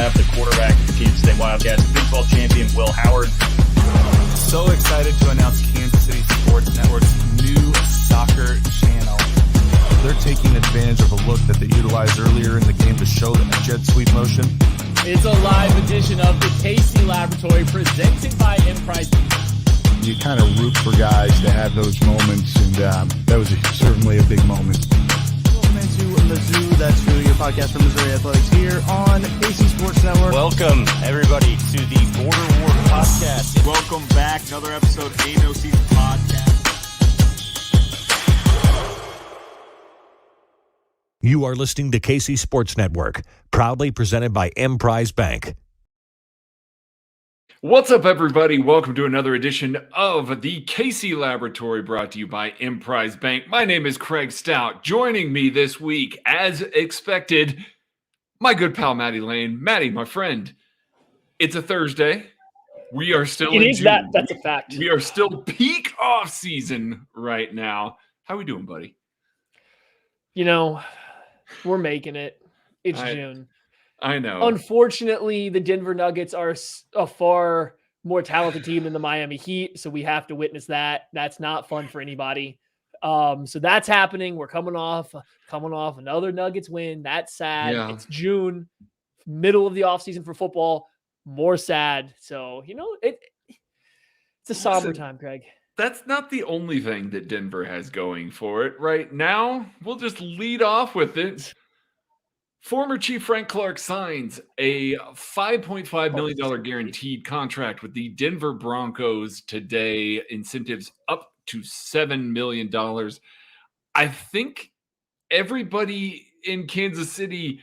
have the quarterback of the Kansas State Wildcats, Big 12 champion Will Howard. So excited to announce Kansas City Sports Network's new soccer channel. They're taking advantage of a look that they utilized earlier in the game to show the jet sweep motion. It's a live edition of the KC Laboratory presented by Emprise. You kind of root for guys to have those moments, and that was certainly a big moment. Welcome into Mizzou, That's Who, your podcast from Missouri Athletics here on KC Sports Network. Welcome, everybody, to the Border War podcast. Welcome back. Another episode of A No Season Podcast. You are listening to KC Sports Network, proudly presented by Emprise Bank. What's up, everybody? Welcome to another edition of the KC Laboratory, brought to you by Emprise Bank. My name is Craig Stout. Joining me this week, as expected, my good pal Matty Lane. Matty, my friend, it's a Thursday. We are still in June. That's a fact. We are still peak off season right now. How we doing, buddy? You know, we're making it. It's June. I know. Unfortunately, the Denver Nuggets are a far more talented team than the Miami Heat, so we have to witness that. That's not fun for anybody. So that's happening. We're coming off another Nuggets win. That's sad. Yeah. It's June, middle of the offseason for football. More sad. So, you know, it's a somber time, Craig. That's not the only thing that Denver has going for it right now. We'll just lead off with it. Former Chief Frank Clark signs a $5.5 million guaranteed contract with the Denver Broncos today. Incentives up to $7 million. I think everybody in Kansas City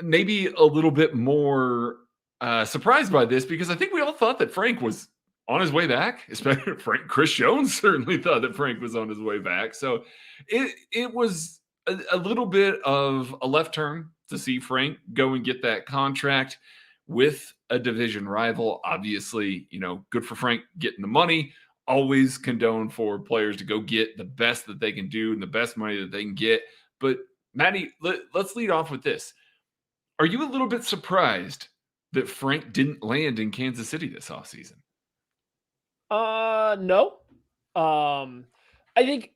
may be a little bit more surprised by this, because I think we all thought that Frank was on his way back. Especially Chris Jones certainly thought that Frank was on his way back. So it was a little bit of a left turn to see Frank go and get that contract with a division rival. Obviously, you know, good for Frank getting the money. Always condone for players to go get the best that they can do and the best money that they can get. But Matty, let's lead off with this. Are you a little bit surprised that Frank didn't land in Kansas City this offseason? No. I think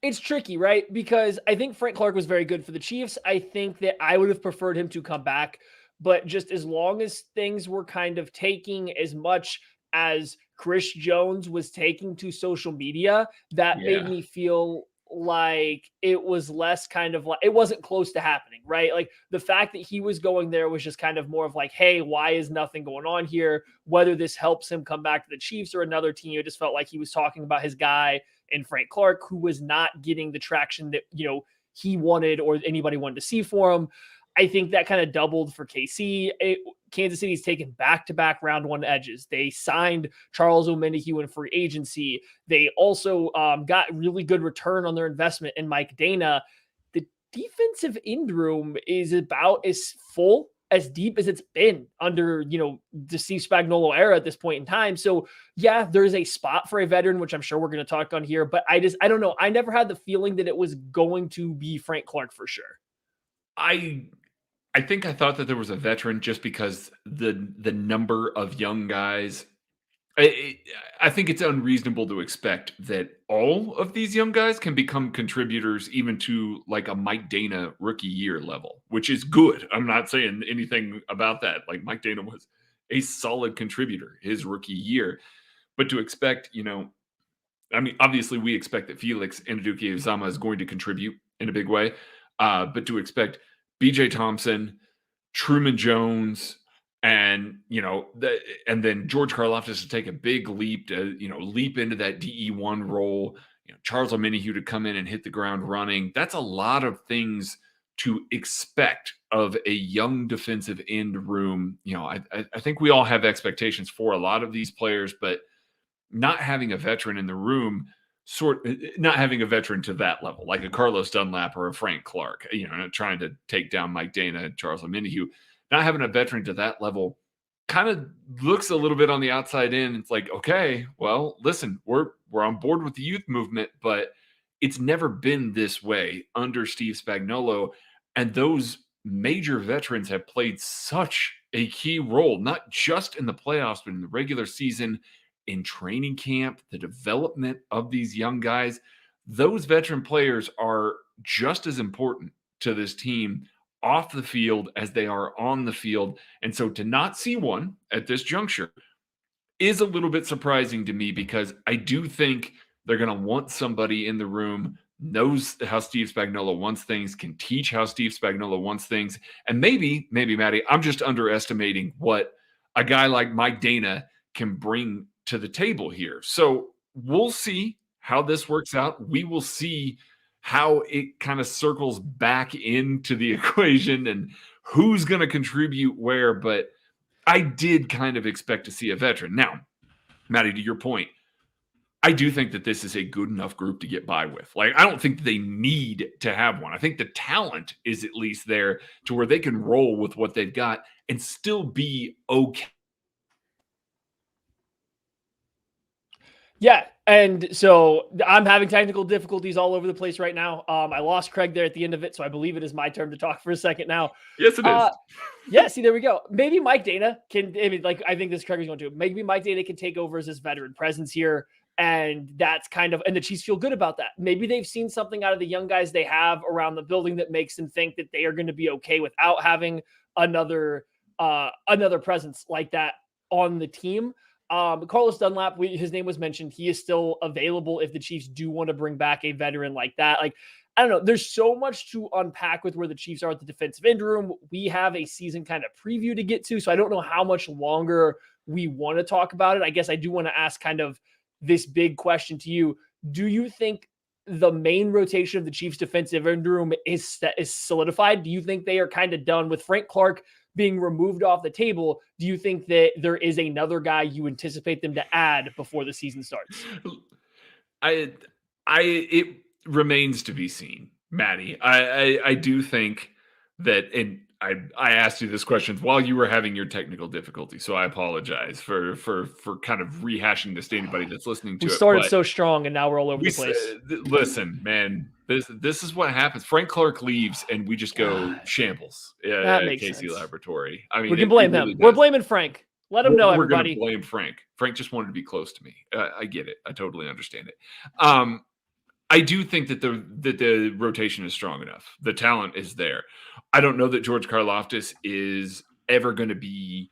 it's tricky, right? Because I think Frank Clark was very good for the Chiefs. I think that I would have preferred him to come back, but just as long as things were kind of taking as much as Chris Jones was taking to social media, that made me feel like it was less kind of like, it wasn't close to happening, right? Like the fact that he was going there was just kind of more of like, hey, why is nothing going on here? Whether this helps him come back to the Chiefs or another team, it just felt like he was talking about his guy and Frank Clark, who was not getting the traction that, you know, he wanted or anybody wanted to see for him. I think that kind of doubled for KC. Kansas City's taken back-to-back round one edges. They signed Charles Omenihu in free agency. They also got really good return on their investment in Mike Dana. The defensive end room is about as full, as deep as it's been under, you know, the Steve Spagnuolo era at this point in time. So yeah, there's a spot for a veteran, which I'm sure we're going to talk on here, but I don't know. I never had the feeling that it was going to be Frank Clark for sure. I think I thought that there was a veteran just because the number of young guys. I think it's unreasonable to expect that all of these young guys can become contributors even to like a Mike Dana rookie year level, which is good. I'm not saying anything about that. Like Mike Dana was a solid contributor his rookie year, but to expect, you know, I mean, obviously we expect that Felix Anudike-Uzomah is going to contribute in a big way, but to expect BJ Thompson, Truman Jones, and, you know, and then George Karlaftis to take a big leap to, you know, leap into that DE1 role, you know, Charles Omenihu to come in and hit the ground running. That's a lot of things to expect of a young defensive end room. You know, I think we all have expectations for a lot of these players, but not having a veteran in the room, not having a veteran to that level, like a Carlos Dunlap or a Frank Clark, you know, not trying to take down Mike Dana and Charles Omenihu, not having a veteran to that level kind of looks a little bit on the outside in. It's like, okay, well, listen, we're on board with the youth movement, but it's never been this way under Steve Spagnuolo. And those major veterans have played such a key role, not just in the playoffs, but in the regular season, in training camp, the development of these young guys. Those veteran players are just as important to this team off the field as they are on the field. And so to not see one at this juncture is a little bit surprising to me, because I do think they're going to want somebody in the room, knows how Steve Spagnuolo wants things, can teach how Steve Spagnuolo wants things. And maybe, Matty, I'm just underestimating what a guy like Mike Dana can bring to the table here. So we'll see how this works out. We will see how it kind of circles back into the equation and who's going to contribute where. But I did kind of expect to see a veteran. Now, Matty, to your point, I do think that this is a good enough group to get by with. Like, I don't think they need to have one. I think the talent is at least there to where they can roll with what they've got and still be okay. Yeah. And so I'm having technical difficulties all over the place right now. I lost Craig there at the end of it, so I believe it is my turn to talk for a second now. Yes, it is. Yeah, see, there we go. Maybe Mike Dana can, I think this Craig is going to. Maybe Mike Dana can take over as this veteran presence here. And that's kind of, and the Chiefs feel good about that. Maybe they've seen something out of the young guys they have around the building that makes them think that they are going to be okay without having another presence like that on the team. Carlos Dunlap, his name was mentioned. He is still available if the Chiefs do want to bring back a veteran like that. Like, I don't know. There's so much to unpack with where the Chiefs are at the defensive end room. We have a season kind of preview to get to, so I don't know how much longer we want to talk about it. I guess I do want to ask kind of this big question to you. Do you think the main rotation of the Chiefs defensive end room is solidified? Do you think they are kind of done with Frank Clark being removed off the table? Do you think that there is another guy you anticipate them to add before the season starts? It remains to be seen, Matty. I do think that, and I asked you this question while you were having your technical difficulty, so I apologize for kind of rehashing this to anybody that's listening to it. We started so strong, and now we're all over the place. Listen, man, this is what happens. Frank Clark leaves, and we just go shambles That at makes Casey sense. Laboratory. I mean, We can blame him. We're blaming Frank. Let him know, everybody. We're going to blame Frank. Frank just wanted to be close to me. I get it. I totally understand it. I do think that the rotation is strong enough. The talent is there. I don't know that George Karlaftis is ever going to be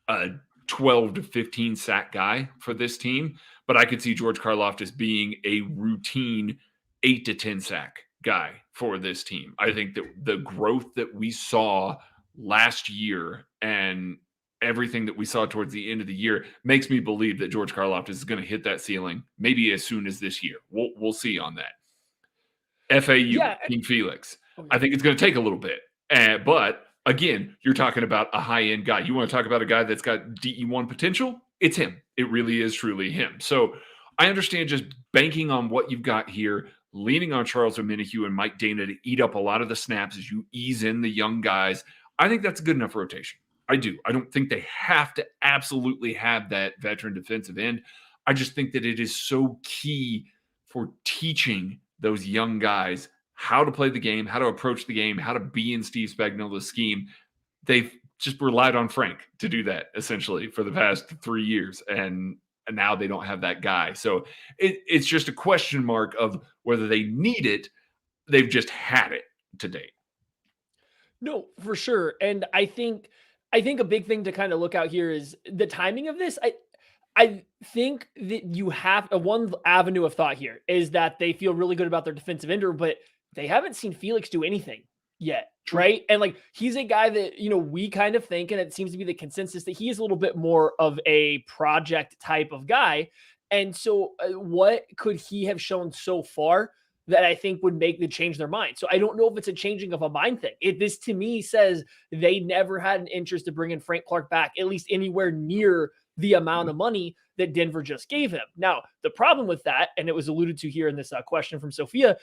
a 12 to 15 sack guy for this team, but I could see George Karlaftis being a routine 8 to 10 sack guy for this team. I think that the growth that we saw last year and everything that we saw towards the end of the year makes me believe that George Karlaftis is going to hit that ceiling maybe as soon as this year. We'll see on that. FAU, King Felix. I think it's going to take a little bit. But again, you're talking about a high-end guy. You want to talk about a guy that's got DE1 potential? It's him. It really is truly him. So I understand just banking on what you've got here, leaning on Charles Omenihu and Mike Dana to eat up a lot of the snaps as you ease in the young guys. I think that's a good enough rotation. I do. I don't think they have to absolutely have that veteran defensive end. I just think that it is so key for teaching those young guys how to play the game, how to approach the game, how to be in Steve Spagnuolo's scheme. They've just relied on Frank to do that essentially for the past 3 years. And now they don't have that guy. So it's just a question mark of whether they need it. They've just had it to date. No, for sure. And I think a big thing to kind of look out here is the timing of this. I think that you have one avenue of thought here is that they feel really good about their defensive end, but they haven't seen Felix do anything yet, right? And like, he's a guy that, we kind of think, and it seems to be the consensus, that he is a little bit more of a project type of guy. And so what could he have shown so far that I think would make them change their mind? So I don't know if it's a changing of a mind thing. This to me says they never had an interest to bring in Frank Clark back, at least anywhere near the amount of money that Denver just gave him. Now, the problem with that, and it was alluded to here in this question from Sophia,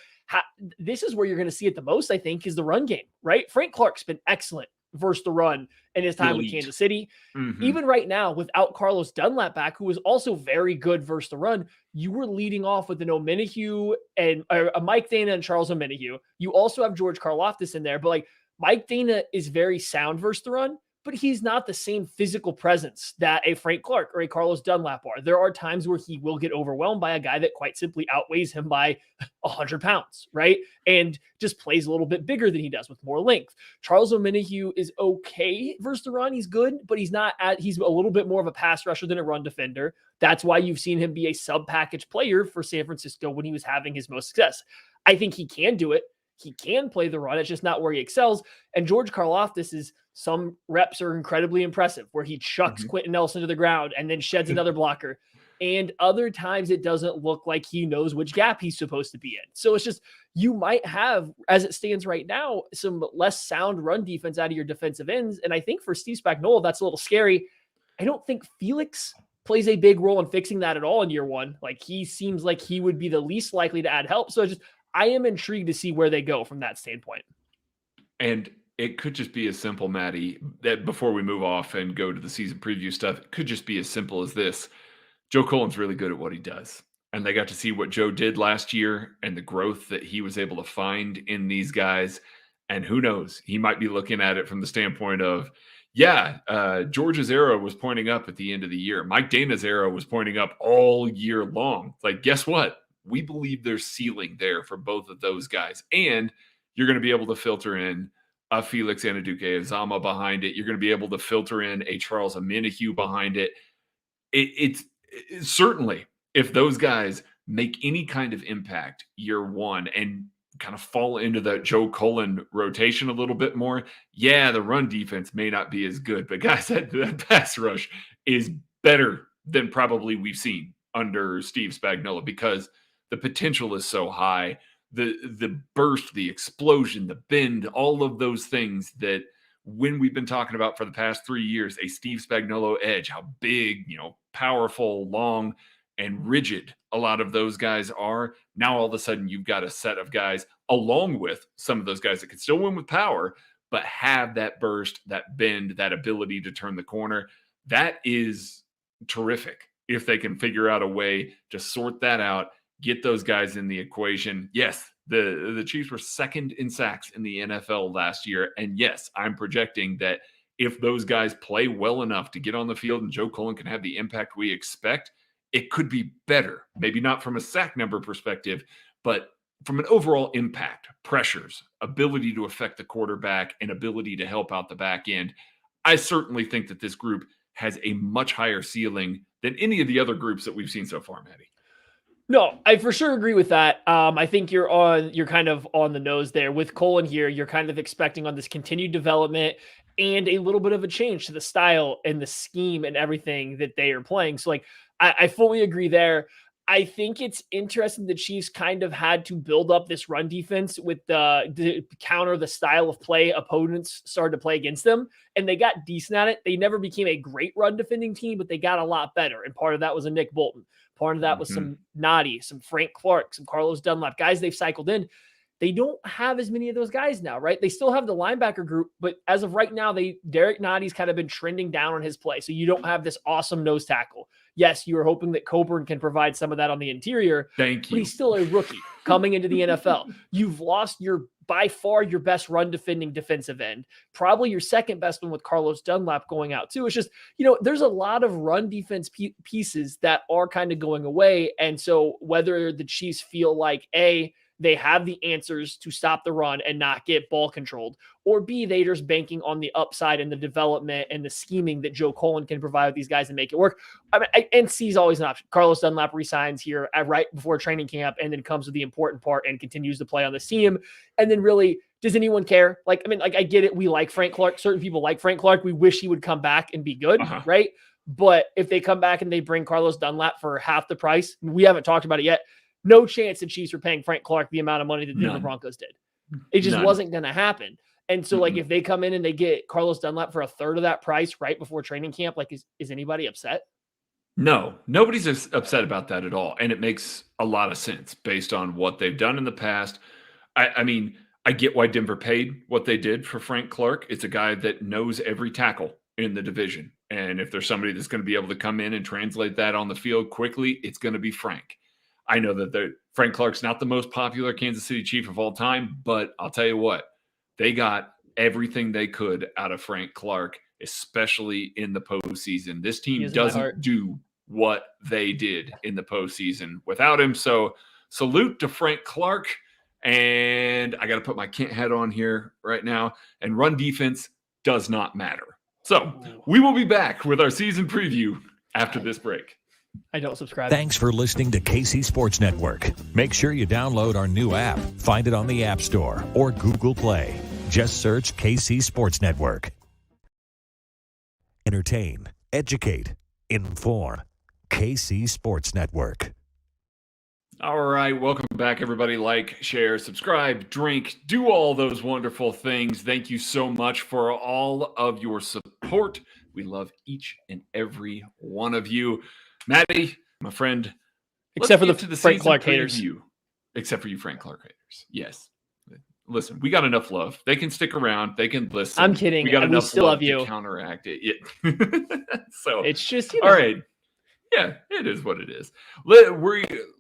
this is where you're going to see it the most, I think, is the run game, right? Frank Clark's been excellent versus the run in his time with Kansas City. Mm-hmm. Even right now, without Carlos Dunlap back, who was also very good versus the run, you were leading off with an Omenihu and a Mike Dana and Charles Omenihu. You also have George Karlaftis in there, but like Mike Dana is very sound versus the run, but he's not the same physical presence that a Frank Clark or a Carlos Dunlap are. There are times where he will get overwhelmed by a guy that quite simply outweighs him by 100 pounds, right? And just plays a little bit bigger than he does with more length. Charles Omenihu is okay versus the run. He's good, but he's a little bit more of a pass rusher than a run defender. That's why you've seen him be a sub-package player for San Francisco when he was having his most success. I think he can do it. He can play the run. It's just not where he excels. And George Karlaftis is, some reps are incredibly impressive where he chucks Quentin Nelson to the ground and then sheds another blocker. And other times it doesn't look like he knows which gap he's supposed to be in. So it's just, you might have, as it stands right now, some less sound run defense out of your defensive ends. And I think for Steve Spagnuolo, that's a little scary. I don't think Felix plays a big role in fixing that at all in year one. Like, he seems like he would be the least likely to add help. So I am intrigued to see where they go from that standpoint. And it could just be as simple, Maddie, that before we move off and go to the season preview stuff, it could just be as simple as this. Joe Cullen's really good at what he does. And they got to see what Joe did last year and the growth that he was able to find in these guys. And who knows, he might be looking at it from the standpoint of, George's arrow was pointing up at the end of the year. Mike Dana's arrow was pointing up all year long. Like, guess what? We believe there's ceiling there for both of those guys. And you're going to be able to filter in a Felix Anudike-Uzomah behind it. You're going to be able to filter in a Charles Omenihu behind it. It's certainly, if those guys make any kind of impact year one and kind of fall into that Joe Cullen rotation a little bit more, the run defense may not be as good, but guys, that pass rush is better than probably we've seen under Steve Spagnuolo, because the potential is so high. The burst, the explosion, the bend, all of those things that when we've been talking about for the past 3 years, a Steve Spagnuolo edge, how big, powerful, long, and rigid a lot of those guys are. Now all of a sudden you've got a set of guys along with some of those guys that can still win with power, but have that burst, that bend, that ability to turn the corner. That is terrific if they can figure out a way to sort that out, get those guys in the equation. Yes, the Chiefs were second in sacks in the NFL last year. And yes, I'm projecting that if those guys play well enough to get on the field and Joe Cullen can have the impact we expect, it could be better. Maybe not from a sack number perspective, but from an overall impact, pressures, ability to affect the quarterback, and ability to help out the back end. I certainly think that this group has a much higher ceiling than any of the other groups that we've seen so far, Maddie. No, I for sure agree with that. I think you're kind of on the nose there with Cullen here. You're kind of expecting on this continued development and a little bit of a change to the style and the scheme and everything that they are playing. So I fully agree there. I think it's interesting the Chiefs kind of had to build up this run defense with the counter the style of play opponents started to play against them, and they got decent at it. They never became a great run defending team, but they got a lot better, and part of that was a Nick Bolton. Part of that was some Noddy, some Frank Clark, some Carlos Dunlap, guys they've cycled in. They don't have as many of those guys now, right? They still have the linebacker group, but as of right now, Derek Noddy's kind of been trending down on his play. So you don't have this awesome nose tackle. Yes, you were hoping that Coburn can provide some of that on the interior. Thank you. But he's still a rookie coming into the NFL. You've lost by far your best run defending defensive end, probably your second best one with Carlos Dunlap going out too. It's just, there's a lot of run defense pieces that are kind of going away. And so whether the Chiefs feel like they have the answers to stop the run and not get ball controlled, or B, they're just banking on the upside and the development and the scheming that Joe Cullen can provide with these guys and make it work. And C is always an option. Carlos Dunlap resigns here right before training camp and then comes with the important part and continues to play on the team. And then really, does anyone care? I get it. We like Frank Clark. Certain people like Frank Clark. We wish he would come back and be good, right? But if they come back and they bring Carlos Dunlap for half the price, we haven't talked about it yet. No chance the Chiefs were paying Frank Clark the amount of money that the Denver Broncos did. It just wasn't going to happen. And so, if they come in and they get Carlos Dunlap for a third of that price right before training camp, is anybody upset? No, nobody's upset about that at all. And it makes a lot of sense based on what they've done in the past. I mean, I get why Denver paid what they did for Frank Clark. It's a guy that knows every tackle in the division. And if there's somebody that's going to be able to come in and translate that on the field quickly, it's going to be Frank. I know that Frank Clark's not the most popular Kansas City Chief of all time, but I'll tell you what, they got everything they could out of Frank Clark. especially in the postseason. This He team is in my doesn't heart. do what they did in the postseason without him. So salute to Frank Clark. And I got to put my Kent hat on here right now. And run defense does not matter. So we will be back with our season preview after this break. I don't subscribe. Thanks for listening to KC Sports Network. Make sure you download our new app. Find it on the App Store or Google Play. Just search KC Sports Network. Entertain, educate, inform. KC Sports Network. All right, welcome back, everybody. Like, share, subscribe, drink, do all those wonderful things. Thank you so much for all of your support. We love each and every one of you. Maddie, my friend, Except for the to Frank season Clark haters. preview. Except for you Frank Clark haters. Yes. Listen, we got enough love. They can stick around. They can listen. I'm kidding. We got enough still love love you. to counteract it. Yeah. So It's just, all right. Yeah, it is what it is.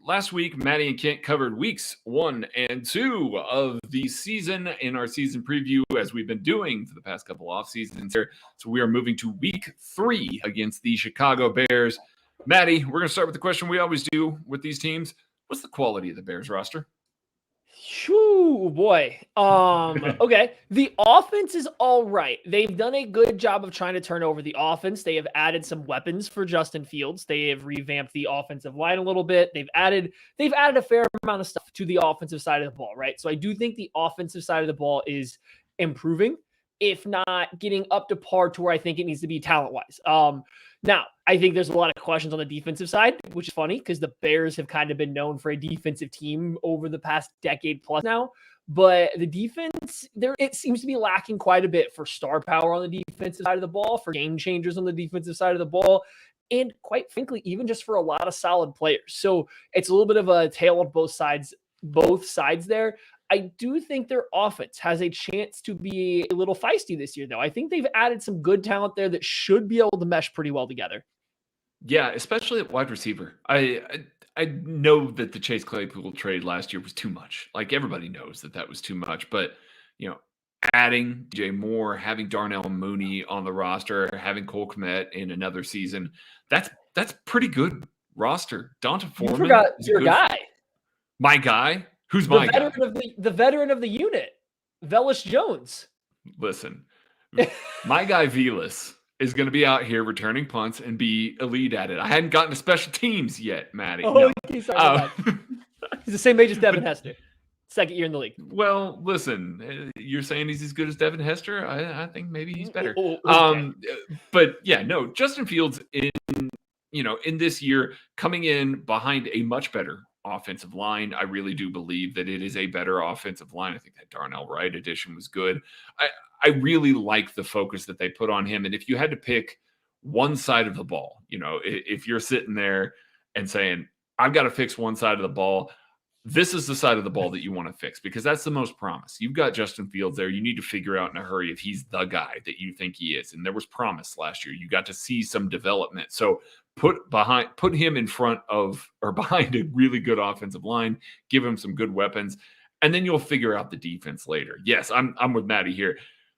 Last week, Maddie and Kent covered weeks 1 and 2 of the season in our season preview, as we've been doing for the past couple off seasons here. So we are moving to week 3 against the Chicago Bears. Maddie, we're going to start with the question we always do with these teams. What's the quality of the Bears roster? Shoo, boy. Okay. The offense is all right. They've done a good job of trying to turn over the offense. They have added some weapons for Justin Fields. They have revamped the offensive line a little bit. They've added a fair amount of stuff to the offensive side of the ball, right? So I do think the offensive side of the ball is improving, if not getting up to par to where I think it needs to be talent-wise. Now, I think there's a lot of questions on the defensive side, which is funny because the Bears have kind of been known for a defensive team over the past decade plus now. But the defense, it seems to be lacking quite a bit for star power on the defensive side of the ball, for game changers on the defensive side of the ball, and quite frankly, even just for a lot of solid players. So it's a little bit of a tale of both sides there. I do think their offense has a chance to be a little feisty this year, though. I think they've added some good talent there that should be able to mesh pretty well together. Yeah, especially at wide receiver. I know that the Chase Claypool trade last year was too much. Like, everybody knows that was too much. But, adding DJ Moore, having Darnell Mooney on the roster, having Cole Kmet in another season, that's pretty good roster. Donta Foreman. You forgot your guy. My guy? Who's my guy? The veteran of the unit, Velus Jones. Listen, my guy Velas is going to be out here returning punts and be elite at it. I hadn't gotten to special teams yet, Maddie. Oh, no. sorry. He's the same age as Devin Hester. Second year in the league. Well, listen, you're saying he's as good as Devin Hester? I think maybe he's better. Okay. But yeah, no, Justin Fields in this year coming in behind a much better offensive line. I really do believe that it is a better offensive line. I think that Darnell Wright addition was good. I really like the focus that they put on him. And if you had to pick one side of the ball, if you're sitting there and saying, I've got to fix one side of the ball, this is the side of the ball that you want to fix because that's the most promise. You've got Justin Fields there. You need to figure out in a hurry if he's the guy that you think he is. And there was promise last year. You got to see some development. So put him in front of or behind a really good offensive line, give him some good weapons, and then you'll figure out the defense later. Yes, I'm with Maddie here.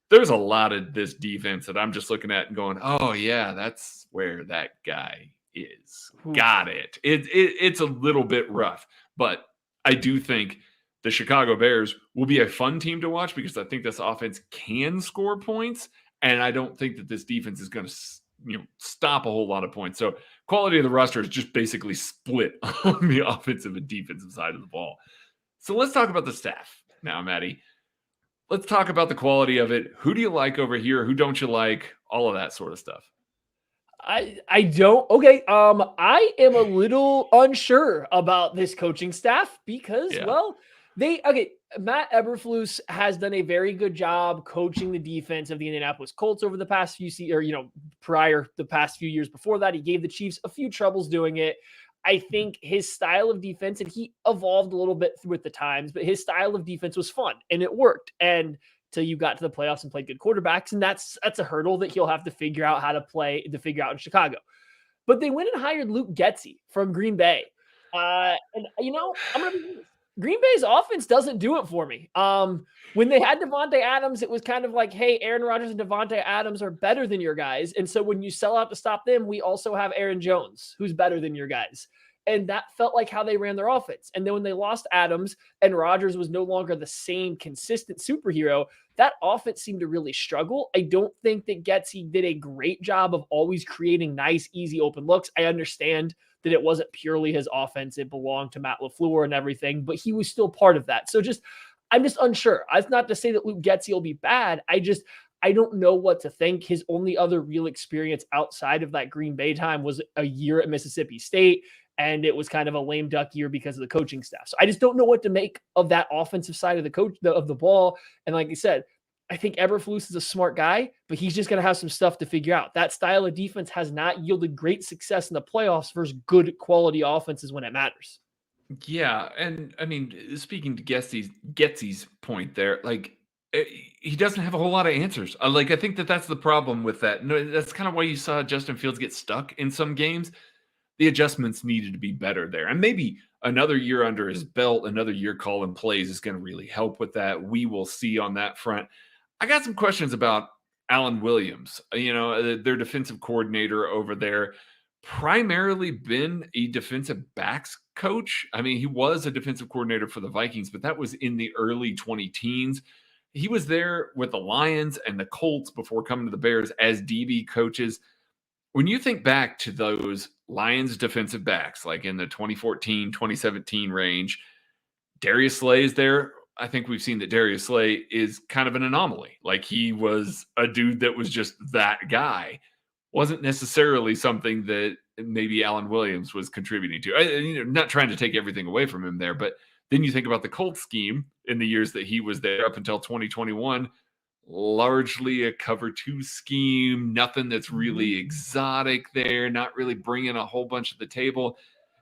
There's a lot of this defense that I'm just looking at and going, oh yeah, that's where that guy is. Got it. It's a little bit rough, but I do think the Chicago Bears will be a fun team to watch because I think this offense can score points, and I don't think that this defense is going to stop a whole lot of points. So quality of the roster is just basically split on the offensive and defensive side of the ball. So let's talk about the staff now, Maddie. Let's talk about the quality of it. Who do you like over here? Who don't you like? All of that sort of stuff. I don't. Okay. I am a little unsure about this coaching staff because, Matt Eberflus has done a very good job coaching the defense of the Indianapolis Colts over the past few the past few years before that. He gave the Chiefs a few troubles doing it. I think his style of defense, and he evolved a little bit with the times, but his style of defense was fun and it worked. And till you got to the playoffs and played good quarterbacks, and that's a hurdle that he'll have to figure out how to figure out in Chicago. But they went and hired Luke Getsy from Green Bay. I'm going to be honest. Green Bay's offense doesn't do it for me. When they had Devontae Adams, it was kind of like, hey, Aaron Rodgers and Devontae Adams are better than your guys. And so when you sell out to stop them, we also have Aaron Jones, who's better than your guys. And that felt like how they ran their offense. And then when they lost Adams and Rodgers was no longer the same consistent superhero, that offense seemed to really struggle. I don't think that Getsy did a great job of always creating nice, easy open looks. I understand that it wasn't purely his offense. It belonged to Matt LaFleur and everything, but he was still part of that. So I'm just unsure. It's not to say that Luke Getsy will be bad. I don't know what to think. His only other real experience outside of that Green Bay time was a year at Mississippi State, and it was kind of a lame duck year because of the coaching staff. So I just don't know what to make of that offensive side of the ball. And like I said, I think Eberflus is a smart guy, but he's just going to have some stuff to figure out. That style of defense has not yielded great success in the playoffs versus good quality offenses when it matters. Yeah, and I mean, speaking to Getsy's point there, like he doesn't have a whole lot of answers. I think that's the problem with that. No, that's kind of why you saw Justin Fields get stuck in some games. The adjustments needed to be better there, and maybe another year under his belt, another year calling plays is going to really help with that. We will see on that front. I got some questions about Alan Williams, their defensive coordinator over there, primarily been a defensive backs coach. I mean, he was a defensive coordinator for the Vikings, but that was in the early 2010s. He was there with the Lions and the Colts before coming to the Bears as DB coaches. When you think back to those Lions defensive backs, like in the 2014, 2017 range, Darius Slay is there. I think we've seen that Darius Slay is kind of an anomaly. Like he was a dude that was just that guy. Wasn't necessarily something that maybe Alan Williams was contributing to. Not trying to take everything away from him there, but then you think about the Colts scheme in the years that he was there up until 2021, largely a cover two scheme, nothing that's really exotic there, not really bringing a whole bunch to the table.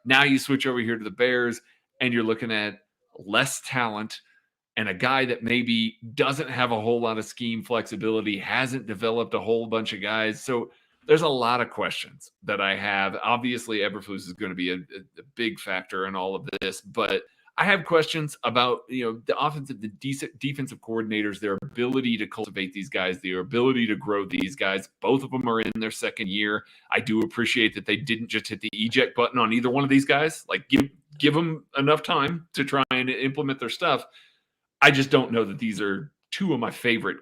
Now you switch over here to the Bears and you're looking at less talent and a guy that maybe doesn't have a whole lot of scheme flexibility, hasn't developed a whole bunch of guys. So there's a lot of questions that I have. Obviously, Eberflus is going to be a big factor in all of this, but I have questions about the offensive, the defensive coordinators, their ability to cultivate these guys, their ability to grow these guys. Both of them are in their second year. I do appreciate that they didn't just hit the eject button on either one of these guys. Like give them enough time to try and implement their stuff. I just don't know that these are two of my favorite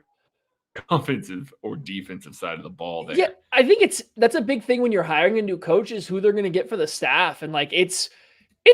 offensive or defensive side of the ball there. Yeah, I think that's a big thing when you're hiring a new coach is who they're going to get for the staff. And it's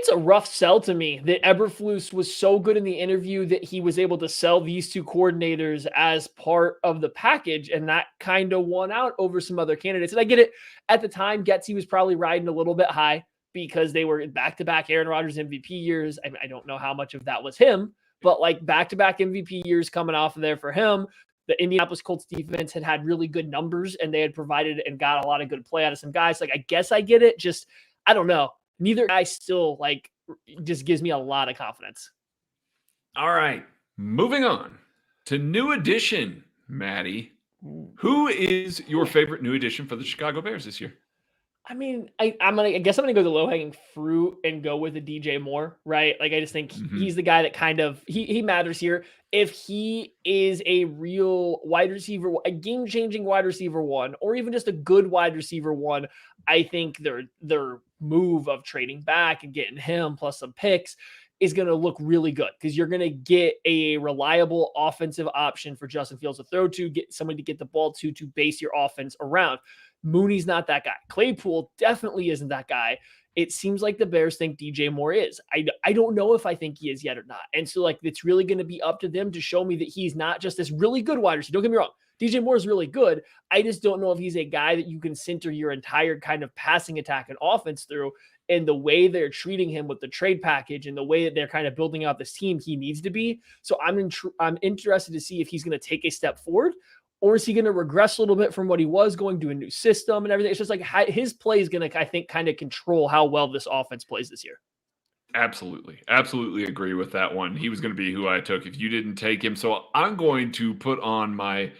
a rough sell to me that Eberflus was so good in the interview that he was able to sell these two coordinators as part of the package. And that kind of won out over some other candidates. And I get it. At the time, Getsy was probably riding a little bit high because they were back-to-back Aaron Rodgers MVP years. I don't know how much of that was him, but like back-to-back MVP years coming off of there for him. The Indianapolis Colts defense had really good numbers and they had provided and got a lot of good play out of some guys. Like, I guess I get it. Just, I don't know. Neither guy still just gives me a lot of confidence. All right. Moving on to new addition, Maddie. Who is your favorite new addition for the Chicago Bears this year? I mean, I guess I'm gonna go the low-hanging fruit and go with a DJ Moore, right? Like, I just think he's the guy that kind of he matters here. If he is a real wide receiver, a game-changing wide receiver one, or even just a good wide receiver one, I think their move of trading back and getting him plus some picks is going to look really good because you're going to get a reliable offensive option for Justin Fields to throw to, get somebody to get the ball to base your offense around. Mooney's not that guy. Claypool definitely isn't that guy. It seems like the Bears think DJ Moore is. I don't know if I think he is yet or not. And so it's really going to be up to them to show me that he's not just this really good wide receiver. Don't get me wrong. DJ Moore is really good. I just don't know if he's a guy that you can center your entire kind of passing attack and offense through. And the way they're treating him with the trade package and the way that they're kind of building out this team, he needs to be. So I'm interested to see if he's going to take a step forward, or is he going to regress a little bit from what he was going to a new system and everything? It's just like his play is going to, I think, kind of control how well this offense plays this year. Absolutely. Absolutely agree with that one. He was going to be who I took if you didn't take him. So I'm going to put on my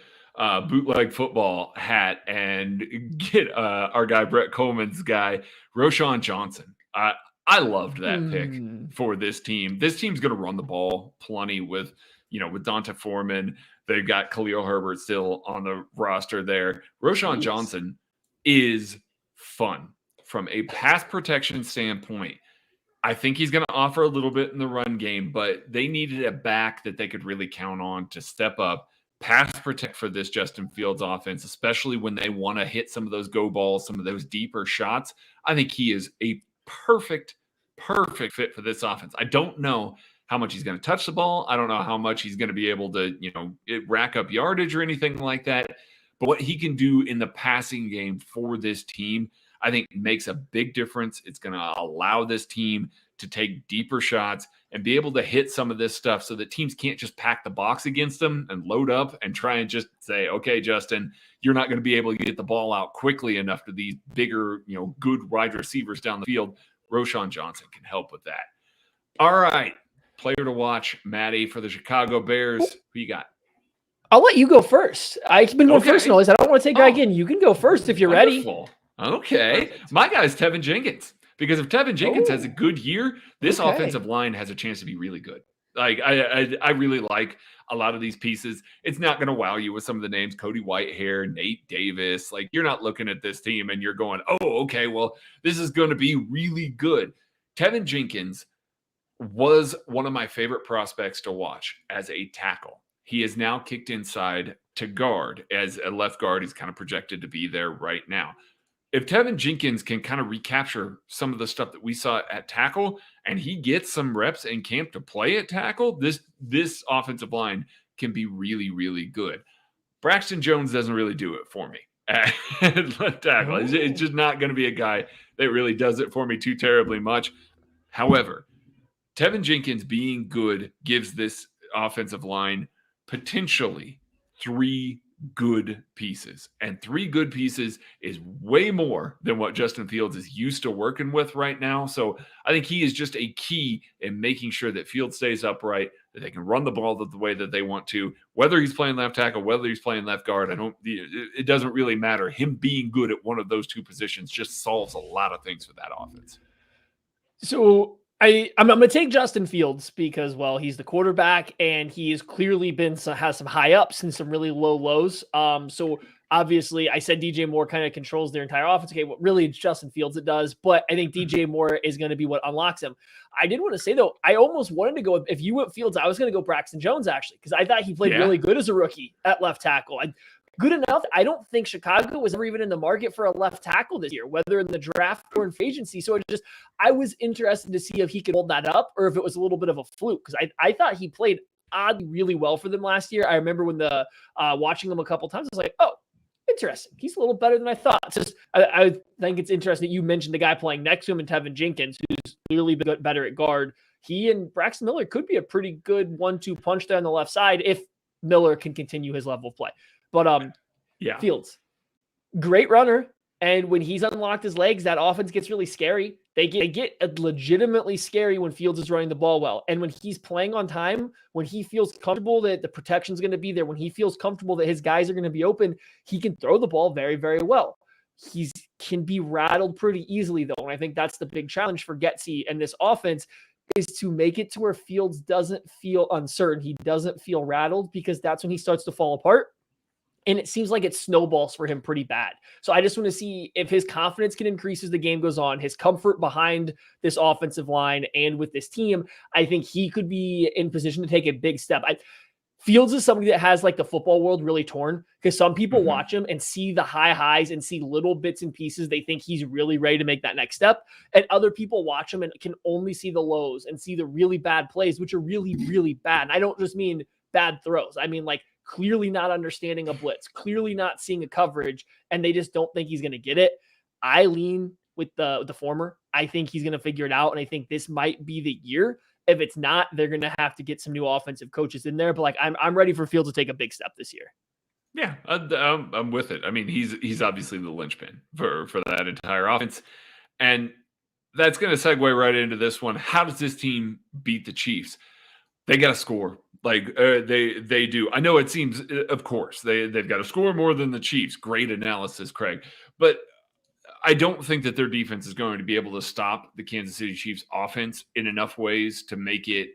bootleg football hat and get our guy, Brett Coleman's guy, Roschon Johnson. I loved that pick for this team. This team's going to run the ball plenty with Donta Foreman. They've got Khalil Herbert still on the roster there. Roschon Johnson is fun from a pass protection standpoint. I think he's going to offer a little bit in the run game, but they needed a back that they could really count on to step up, pass protect for this Justin Fields offense, especially when they want to hit some of those go balls, some of those deeper shots. I think he is a perfect fit for this offense. I don't know how much he's going to touch the ball. I don't know how much he's going to be able to, rack up yardage or anything like that. But what he can do in the passing game for this team, I think makes a big difference. It's going to allow this team to take deeper shots and be able to hit some of this stuff so that teams can't just pack the box against them and load up and try and just say, okay, Justin, you're not going to be able to get the ball out quickly enough to these bigger, good wide receivers down the field. Roschon Johnson can help with that. All right. Player to watch, Maddie, for the Chicago Bears. Who you got? I'll let you go first. I've been going first and always. I don't want to take Greg in. You can go first if you're ready. Okay. Perfect. My guy is Tevin Jenkins. Because if Tevin Jenkins has a good year, this offensive line has a chance to be really good. Like I really like a lot of these pieces. It's not going to wow you with some of the names, Cody Whitehair, Nate Davis. Like you're not looking at this team and you're going, oh, okay, well, this is going to be really good. Tevin Jenkins was one of my favorite prospects to watch as a tackle. He is now kicked inside to guard. As a left guard, he's kind of projected to be there right now. If Tevin Jenkins can kind of recapture some of the stuff that we saw at tackle and he gets some reps in camp to play at tackle, this offensive line can be really, really good. Braxton Jones doesn't really do it for me at left tackle. It's just not going to be a guy that really does it for me too terribly much. However, Tevin Jenkins being good gives this offensive line potentially 3 good pieces. And 3 good pieces is way more than what Justin Fields is used to working with right now. So I think he is just a key in making sure that Fields stays upright, that they can run the ball the way that they want to, whether he's playing left tackle, whether he's playing left guard. It doesn't really matter. Him being good at one of those 2 positions just solves a lot of things for that offense. So I'm going to take Justin Fields because, well, he's the quarterback and he has clearly has some high ups and some really low lows. So obviously I said DJ Moore kind of controls their entire offense. Okay, well, really it's Justin Fields that does, but I think DJ Moore is going to be what unlocks him. I did want to say though, I almost wanted to go, if you went Fields, I was going to go Braxton Jones actually, because I thought he played really good as a rookie at left tackle. Good enough. I don't think Chicago was ever even in the market for a left tackle this year, whether in the draft or in free agency. So I was interested to see if he could hold that up or if it was a little bit of a fluke, because I thought he played oddly really well for them last year. I remember when watching him a couple times, I was like, oh, interesting. He's a little better than I thought. I think it's interesting that you mentioned the guy playing next to him and Tevin Jenkins, who's clearly better at guard. He and Braxton Miller could be a pretty good 1-2 punch there on the left side if Miller can continue his level of play. But Fields, great runner. And when he's unlocked his legs, that offense gets really scary. They get legitimately scary when Fields is running the ball well. And when he's playing on time, when he feels comfortable that the protection's going to be there, when he feels comfortable that his guys are going to be open, he can throw the ball very, very well. He can be rattled pretty easily, though. And I think that's the big challenge for Getsy and this offense is to make it to where Fields doesn't feel uncertain. He doesn't feel rattled, because that's when he starts to fall apart. And it seems like it snowballs for him pretty bad. So I just want to see if his confidence can increase as the game goes on, his comfort behind this offensive line and with this team. I think he could be in position to take a big step. Fields is somebody that has like the football world really torn, because some people watch him and see the high highs and see little bits and pieces. They think he's really ready to make that next step. And other people watch him and can only see the lows and see the really bad plays, which are really, really bad. And I don't just mean bad throws. I mean like clearly not understanding a blitz, clearly not seeing a coverage, and they just don't think he's going to get it. I lean with the former. I think he's going to figure it out, and I think this might be the year. If it's not, they're going to have to get some new offensive coaches in there. But like, I'm ready for Fields to take a big step this year. Yeah, I'm with it. I mean, he's obviously the linchpin for that entire offense, and that's going to segue right into this one. How does this team beat the Chiefs? They got to score. Like they do. I know it seems, of course, they've got to score more than the Chiefs. Great analysis, Craig. But I don't think that their defense is going to be able to stop the Kansas City Chiefs offense in enough ways to make it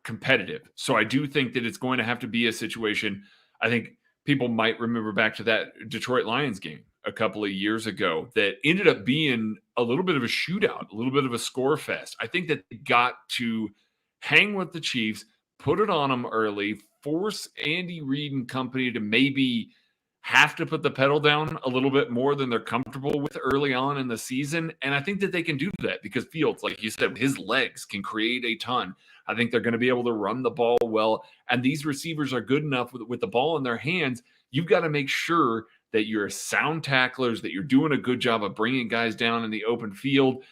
competitive. So I do think that it's going to have to be a situation. I think people might remember back to that Detroit Lions game a couple of years ago that ended up being a little bit of a shootout, a little bit of a score fest. I think that they got to hang with the Chiefs, put it on them early, force Andy Reid and company to maybe have to put the pedal down a little bit more than they're comfortable with early on in the season. And I think that they can do that because Fields, like you said, his legs can create a ton. I think they're going to be able to run the ball well. And these receivers are good enough with the ball in their hands. You've got to make sure that you're sound tacklers, that you're doing a good job of bringing guys down in the open field,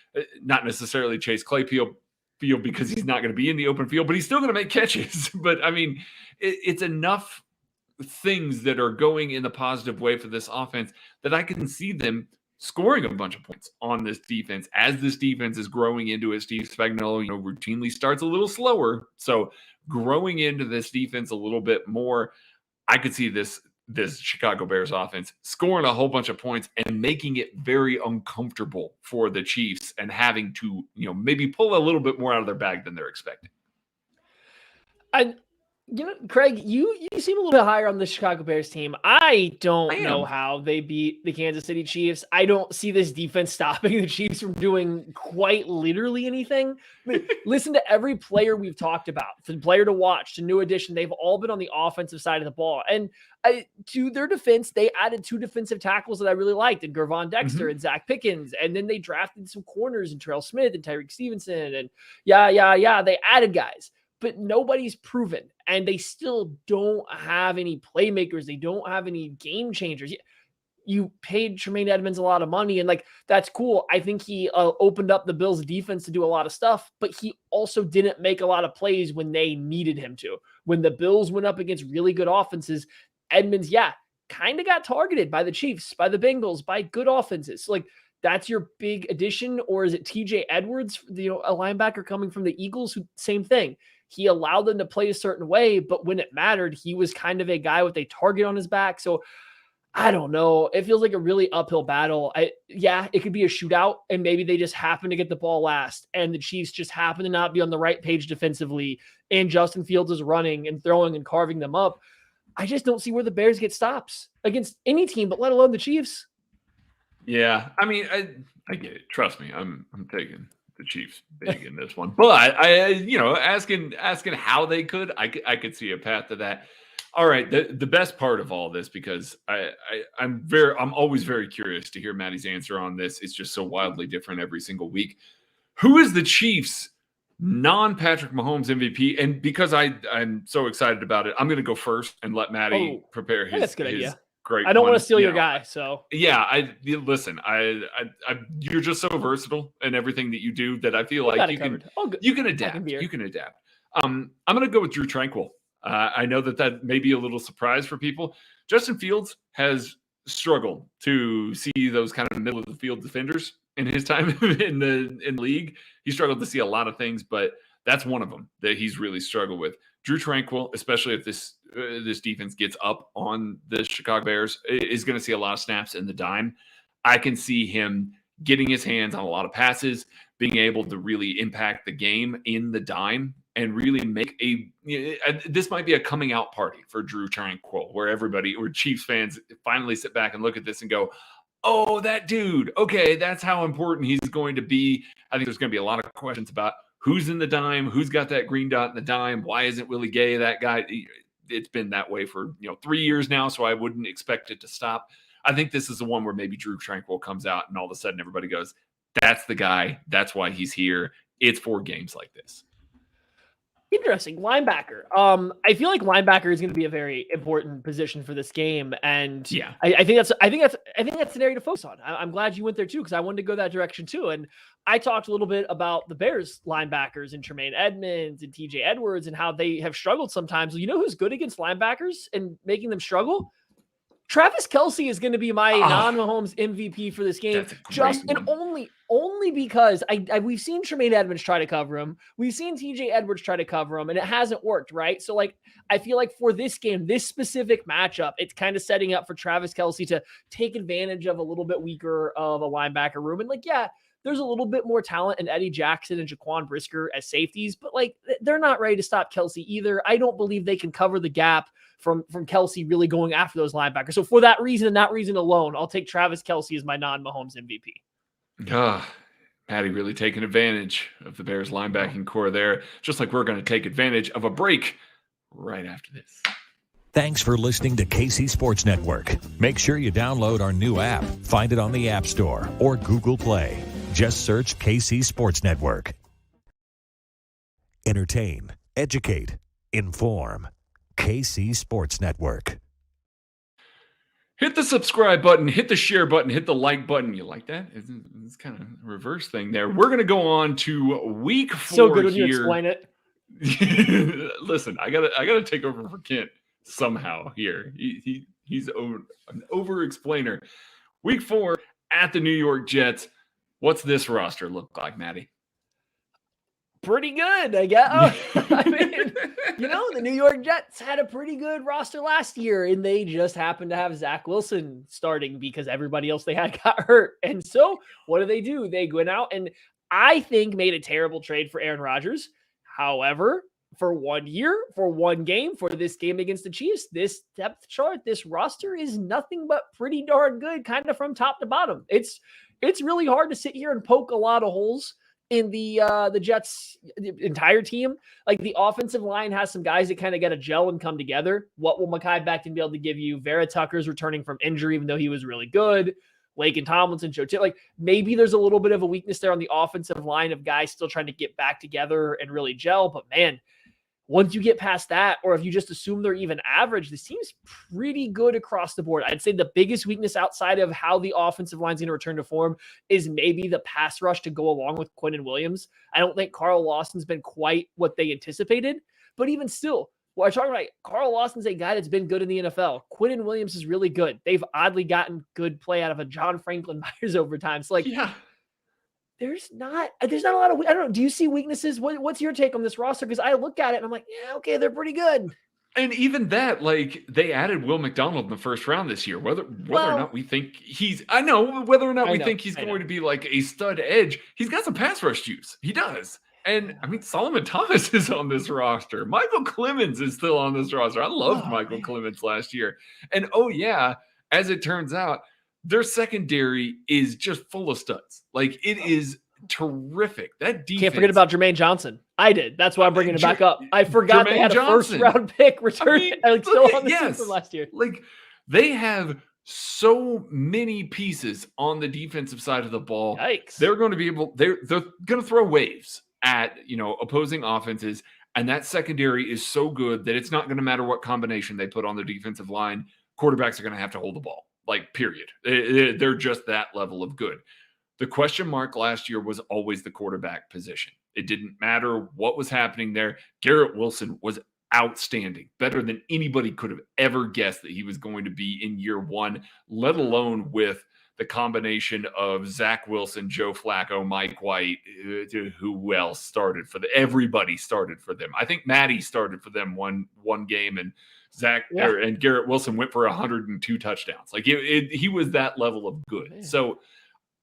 not necessarily Chase Claypool because he's not going to be in the open field, but he's still going to make catches. But I mean, it's enough things that are going in the positive way for this offense that I can see them scoring a bunch of points on this defense as this defense is growing into it. Steve Spagnuolo, routinely starts a little slower. So growing into this defense a little bit more, I could see this Chicago Bears offense scoring a whole bunch of points and making it very uncomfortable for the Chiefs and having to, maybe pull a little bit more out of their bag than they're expecting. Craig, you seem a little bit higher on the Chicago Bears team. I don't know how they beat the Kansas City Chiefs. I don't see this defense stopping the Chiefs from doing quite literally anything. I mean, listen to every player we've talked about, from player to watch to new addition. They've all been on the offensive side of the ball. And to their defense, they added 2 defensive tackles that I really liked, and Gervon Dexter and Zach Pickens. And then they drafted some corners in Terrell Smith and Tyreek Stevenson. And they added guys. But nobody's proven, and they still don't have any playmakers. They don't have any game changers. You paid Tremaine Edmonds a lot of money, and that's cool. I think he opened up the Bills' defense to do a lot of stuff, but he also didn't make a lot of plays when they needed him to. When the Bills went up against really good offenses, Edmonds, kind of got targeted by the Chiefs, by the Bengals, by good offenses. So, that's your big addition, or is it TJ Edwards, a linebacker coming from the Eagles? Same thing. He allowed them to play a certain way, but when it mattered, he was kind of a guy with a target on his back. So I don't know. It feels like a really uphill battle. It could be a shootout, and maybe they just happen to get the ball last, and the Chiefs just happen to not be on the right page defensively, and Justin Fields is running and throwing and carving them up. I just don't see where the Bears get stops against any team, but let alone the Chiefs. Yeah, I mean, I get it. Trust me, I'm taking the Chiefs big in this one. But asking how they could, I could see a path to that. All right, the best part of all this, because I'm always very curious to hear Maddie's answer on this. It's just so wildly different every single week. Who is the Chiefs' non-Patrick Mahomes MVP? And because I'm so excited about it, I'm going to go first and let Maddie prepare his. That's a good idea. Great. I don't want to steal your guy, so yeah. Listen. You're just so versatile in everything that you do that I feel like you can adapt. You can adapt. I'm going to go with Drew Tranquill. I know that may be a little surprise for people. Justin Fields has struggled to see those kind of middle of the field defenders in his time in the league. He struggled to see a lot of things, but that's one of them that he's really struggled with. Drew Tranquill, especially if this defense gets up on the Chicago Bears, is going to see a lot of snaps in the dime. I can see him getting his hands on a lot of passes, being able to really impact the game in the dime, and really make this might be a coming out party for Drew Tranquill, where Chiefs fans finally sit back and look at this and go, oh, that dude, okay, that's how important he's going to be. I think there's going to be a lot of questions about who's in the dime, who's got that green dot in the dime, why isn't Willie Gay that guy? It's been that way for 3 years now, so I wouldn't expect it to stop. I think this is the one where maybe Drew Tranquill comes out and all of a sudden everybody goes, that's the guy, that's why he's here. It's for games like this. Interesting. Linebacker. I feel like linebacker is going to be a very important position for this game. And yeah, I think that's an area to focus on. I'm glad you went there too, because I wanted to go that direction too. And I talked a little bit about the Bears linebackers and Tremaine Edmonds and TJ Edwards and how they have struggled sometimes. You know who's good against linebackers and making them struggle? Travis Kelce is going to be my non-Mahomes MVP for this game. Only because we've seen Tremaine Edmonds try to cover him. We've seen TJ Edwards try to cover him, and it hasn't worked, right? So, like, I feel like for this game, this specific matchup, it's kind of setting up for Travis Kelce to take advantage of a little bit weaker of a linebacker room. And, like, yeah, there's a little bit more talent in Eddie Jackson and Jaquan Brisker as safeties, but, like, they're not ready to stop Kelce either. I don't believe they can cover the gap from Kelce really going after those linebackers. So for that reason and that reason alone, I'll take Travis Kelce as my non-Mahomes MVP. Patty really taking advantage of the Bears linebacking core there, just like we're going to take advantage of a break right after this. Thanks for listening to KC Sports Network. Make sure you download our new app. Find it on the App Store or Google Play. Just search KC Sports Network. Entertain, educate, inform. KC Sports Network. Hit the subscribe button, hit the share button, hit the like button. You like that? It's kind of a reverse thing there. We're going to go on to week 4 so good when here. You explain it. Listen, I gotta take over for Kent somehow here. He's an over-explainer. Week 4 at the New York Jets. What's this roster look like, Maddie? Pretty good, I guess. I mean, the New York Jets had a pretty good roster last year, and they just happened to have Zach Wilson starting because everybody else they had got hurt. And so what do? They went out and I think made a terrible trade for Aaron Rodgers. However, for 1 year, for one game, for this game against the Chiefs, this depth chart, this roster is nothing but pretty darn good, kind of from top to bottom. It's really hard to sit here and poke a lot of holes in the Jets' entire team. Like, the offensive line has some guys that kind of got to gel and come together. What will Mekhi Becton be able to give you? Vera Tucker's returning from injury, even though he was really good. Laken Tomlinson, Joe Titt. Like, maybe there's a little bit of a weakness there on the offensive line of guys still trying to get back together and really gel. But, man, once you get past that, or if you just assume they're even average, this team's pretty good across the board. I'd say the biggest weakness outside of how the offensive line's going to return to form is maybe the pass rush to go along with Quinnen Williams. I don't think Carl Lawson's been quite what they anticipated, but even still, what I'm talking about, Carl Lawson's a guy that's been good in the NFL. Quinnen Williams is really good. They've oddly gotten good play out of a John Franklin Myers over time. So, like, yeah. There's not a lot of, I don't know. Do you see weaknesses? What's your take on this roster? Because I look at it and I'm like, yeah, okay, they're pretty good. And even that, like, they added Will McDonald in the first round this year. Whether or not we think he's going to be like a stud edge, he's got some pass rush juice. He does. And I mean, Solomon Thomas is on this roster. Michael Clemens is still on this roster. I loved Michael Clemens last year. And as it turns out, their secondary is just full of studs. Like, it is terrific. That defense. Can't forget about Jermaine Johnson. I did. That's why I'm bringing it back up. I forgot Jermaine they had a first-round pick return. Still on the team from last year. Like, they have so many pieces on the defensive side of the ball. Yikes. They're going to be able. They're going to throw waves at opposing offenses, and that secondary is so good that it's not going to matter what combination they put on the defensive line. Quarterbacks are going to have to hold the ball. Like, period. They're just that level of good. The question mark last year was always the quarterback position. It didn't matter what was happening there. Garrett Wilson was outstanding, better than anybody could have ever guessed that he was going to be in year one, let alone with the combination of Zach Wilson, Joe Flacco, Mike White, who else started for them. Everybody started for them. I think Matty started for them one game, and and Garrett Wilson went for 102 touchdowns. Like, he was that level of good. Man. So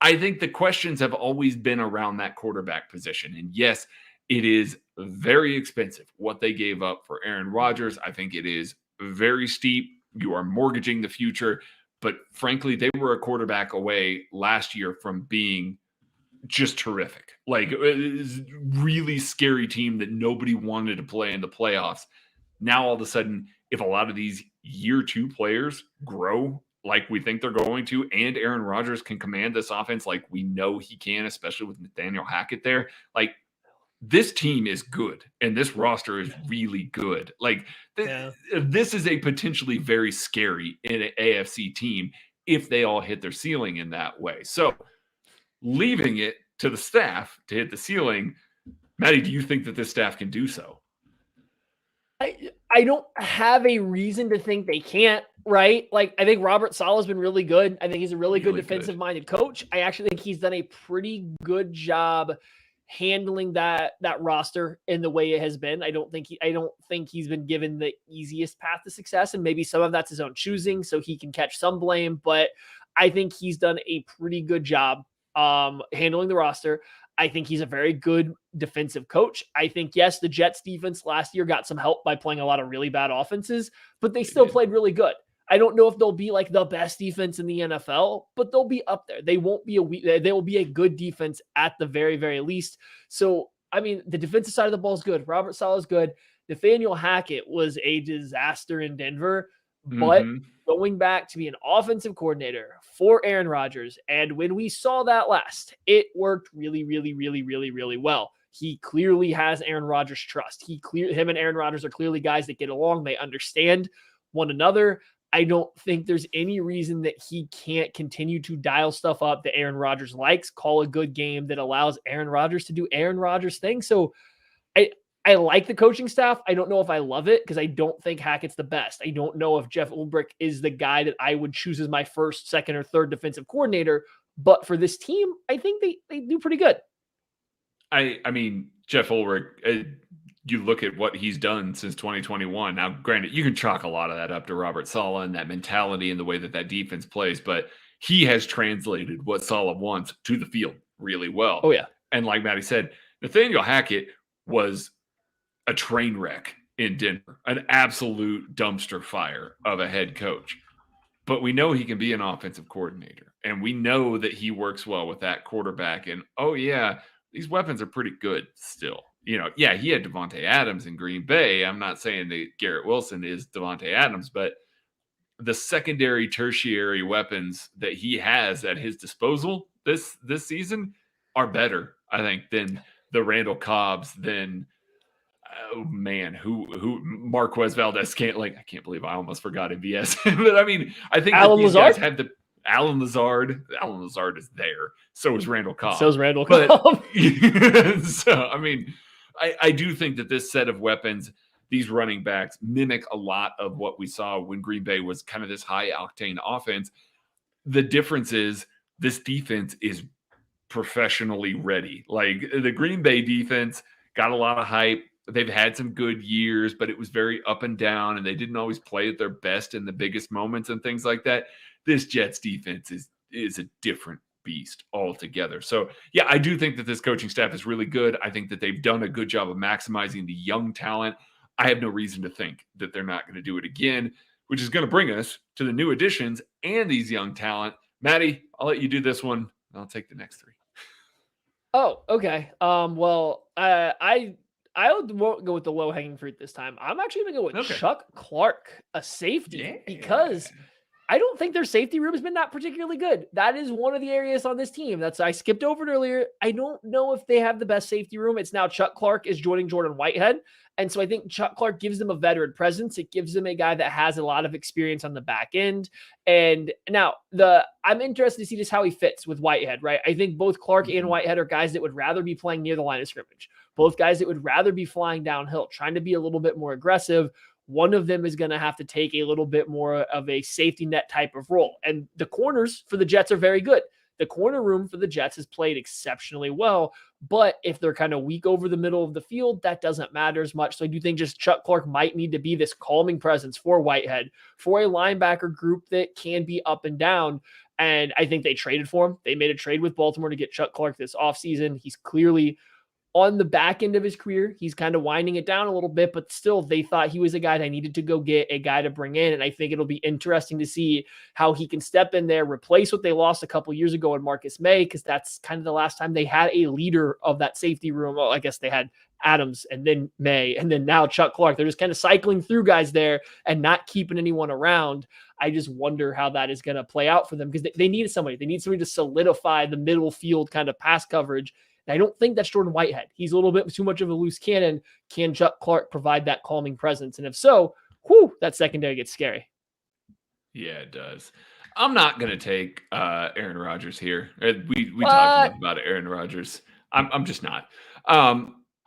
I think the questions have always been around that quarterback position. And yes, it is very expensive what they gave up for Aaron Rodgers. I think it is very steep. You are mortgaging the future. But frankly, they were a quarterback away last year from being just terrific. Like, it was a really scary team that nobody wanted to play in the playoffs. Now, all of a sudden, if a lot of these year 2 players grow like we think they're going to, and Aaron Rodgers can command this offense like we know he can, especially with Nathaniel Hackett there, like, this team is good and this roster is really good. Like, this is a potentially very scary AFC team if they all hit their ceiling in that way. So, leaving it to the staff to hit the ceiling, Maddie, do you think that this staff can do so? I don't have a reason to think they can't. right? Like, I think Robert Saleh's been really good. I think he's a really good Really good. defensive-minded coach. I actually think he's done a pretty good job handling that roster in the way it has been. I don't think he's been given the easiest path to success, and maybe some of that's his own choosing, so he can catch some blame. But I think he's done a pretty good job handling the roster. I think he's a very good defensive coach. I think, yes, the Jets defense last year got some help by playing a lot of really bad offenses, but they still played really good. I don't know if they'll be like the best defense in the NFL, but they'll be up there. They won't be they will be a good defense at the very, very least. So, I mean, the defensive side of the ball is good. Robert Saleh is good. Nathaniel Hackett was a disaster in Denver, but going back to be an offensive coordinator for Aaron Rodgers. And when we saw that last, it worked really, really, really, really, really well. He clearly has Aaron Rodgers' trust. Him and Aaron Rodgers are clearly guys that get along. They understand one another. I don't think there's any reason that he can't continue to dial stuff up that Aaron Rodgers likes, call a good game that allows Aaron Rodgers to do Aaron Rodgers things. So I like the coaching staff. I don't know if I love it because I don't think Hackett's the best. I don't know if Jeff Ulbrich is the guy that I would choose as my first, second, or third defensive coordinator. But for this team, I think they do pretty good. I mean, Jeff Ulbrich, you look at what he's done since 2021. Now, granted, you can chalk a lot of that up to Robert Saleh and that mentality and the way that defense plays, but he has translated what Saleh wants to the field really well. Oh, yeah. And like Matty said, Nathaniel Hackett was a train wreck in Denver, an absolute dumpster fire of a head coach. But we know he can be an offensive coordinator, and we know that he works well with that quarterback. And, oh, yeah, these weapons are pretty good still. You know, yeah, he had Devontae Adams in Green Bay. I'm not saying that Garrett Wilson is Devontae Adams, but the secondary, tertiary weapons that he has at his disposal this season are better, I think, than the Randall Cobbs, than oh man, who Marquez Valdez-Scantling. Like, I can't believe I almost forgot MVS. But I mean, I think Alan that these Lazard? guys have the Alan Lazard. Alan Lazard is there. So is Randall Cobb. So is Randall Cobb. So I mean, I do think that this set of weapons, these running backs, mimic a lot of what we saw when Green Bay was kind of this high octane offense. The difference is this defense is professionally ready. Like, the Green Bay defense got a lot of hype. They've had some good years, but it was very up and down, and they didn't always play at their best in the biggest moments and things like that. This Jets defense is a different beast altogether. So, yeah, I do think that this coaching staff is really good. I think that they've done a good job of maximizing the young talent. I have no reason to think that they're not going to do it again, which is going to bring us to the new additions and these young talent. Maddie, I'll let you do this one. I'll take the next three. Oh, okay. Well, I won't go with the low-hanging fruit this time. I'm actually going to go with Chuck Clark, a safety, because I don't think their safety room has been that particularly good. That is one of the areas on this team. I skipped over it earlier. I don't know if they have the best safety room. It's now Chuck Clark is joining Jordan Whitehead. And so I think Chuck Clark gives them a veteran presence. It gives them a guy that has a lot of experience on the back end. And now I'm interested to see just how he fits with Whitehead, right? I think both Clark and Whitehead are guys that would rather be playing near the line of scrimmage. Both guys that would rather be flying downhill, trying to be a little bit more aggressive. One of them is going to have to take a little bit more of a safety net type of role. And the corners for the Jets are very good. The corner room for the Jets has played exceptionally well, but if they're kind of weak over the middle of the field, that doesn't matter as much. So I do think just Chuck Clark might need to be this calming presence for Whitehead, for a linebacker group that can be up and down. And I think they traded for him. They made a trade with Baltimore to get Chuck Clark this offseason. He's clearly on the back end of his career. He's kind of winding it down a little bit, but still they thought he was a guy that needed to go get, a guy to bring in. And I think it'll be interesting to see how he can step in there, replace what they lost a couple years ago in Marcus May, because that's kind of the last time they had a leader of that safety room. Well, I guess they had Adams and then May and then now Chuck Clark. They're just kind of cycling through guys there and not keeping anyone around. I just wonder how that is going to play out for them, because they need somebody. They need somebody to solidify the middle field kind of pass coverage. And I don't think that's Jordan Whitehead. He's a little bit too much of a loose cannon. Can Chuck Clark provide that calming presence? And if so, that secondary gets scary. Yeah, it does. I'm not going to take Aaron Rodgers here. We talked enough about Aaron Rodgers. I'm just not.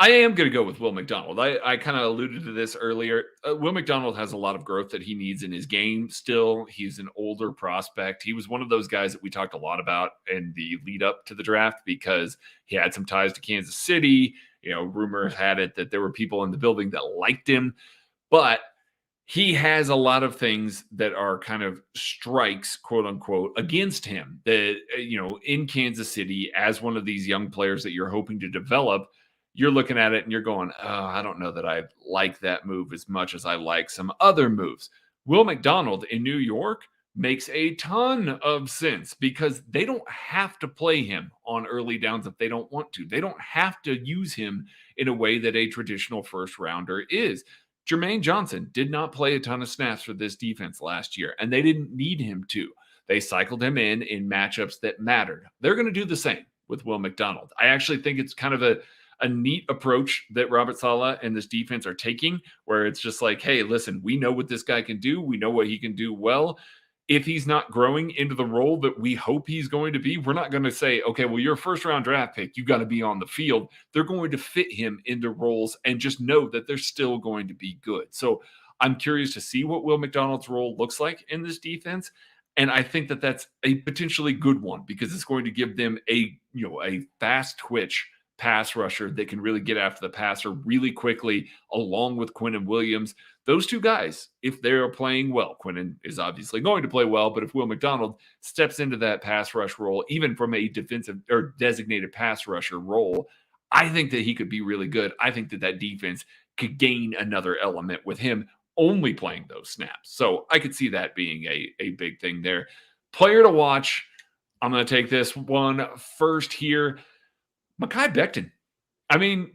I am going to go with Will McDonald. I kind of alluded to this earlier. Will McDonald has a lot of growth that he needs in his game still. He's an older prospect. He was one of those guys that we talked a lot about in the lead up to the draft because he had some ties to Kansas City. Rumors had it that there were people in the building that liked him, but he has a lot of things that are kind of strikes, quote unquote, against him that, in Kansas City as one of these young players that you're hoping to develop. You're looking at it and you're going, oh, I don't know that I like that move as much as I like some other moves. Will McDonald in New York makes a ton of sense because they don't have to play him on early downs if they don't want to. They don't have to use him in a way that a traditional first rounder is. Jermaine Johnson did not play a ton of snaps for this defense last year, and they didn't need him to. They cycled him in matchups that mattered. They're going to do the same with Will McDonald. I actually think it's kind of a neat approach that Robert Saleh and this defense are taking, where it's just like, hey, listen, we know what this guy can do. We know what he can do well. If he's not growing into the role that we hope he's going to be, we're not going to say, okay, well, you're a first-round draft pick. You got to be on the field. They're going to fit him into roles and just know that they're still going to be good. So I'm curious to see what Will McDonald's role looks like in this defense. And I think that that's a potentially good one because it's going to give them a fast twitch pass rusher that can really get after the passer really quickly, along with Quinnen Williams. Those two guys, if they're playing well, Quinnen is obviously going to play well, but if Will McDonald steps into that pass rush role, even from a defensive or designated pass rusher role, I think that he could be really good. I think that defense could gain another element with him only playing those snaps. So I could see that being a big thing there. Player to watch, I'm going to take this one first here. Mekhi Becton. I mean,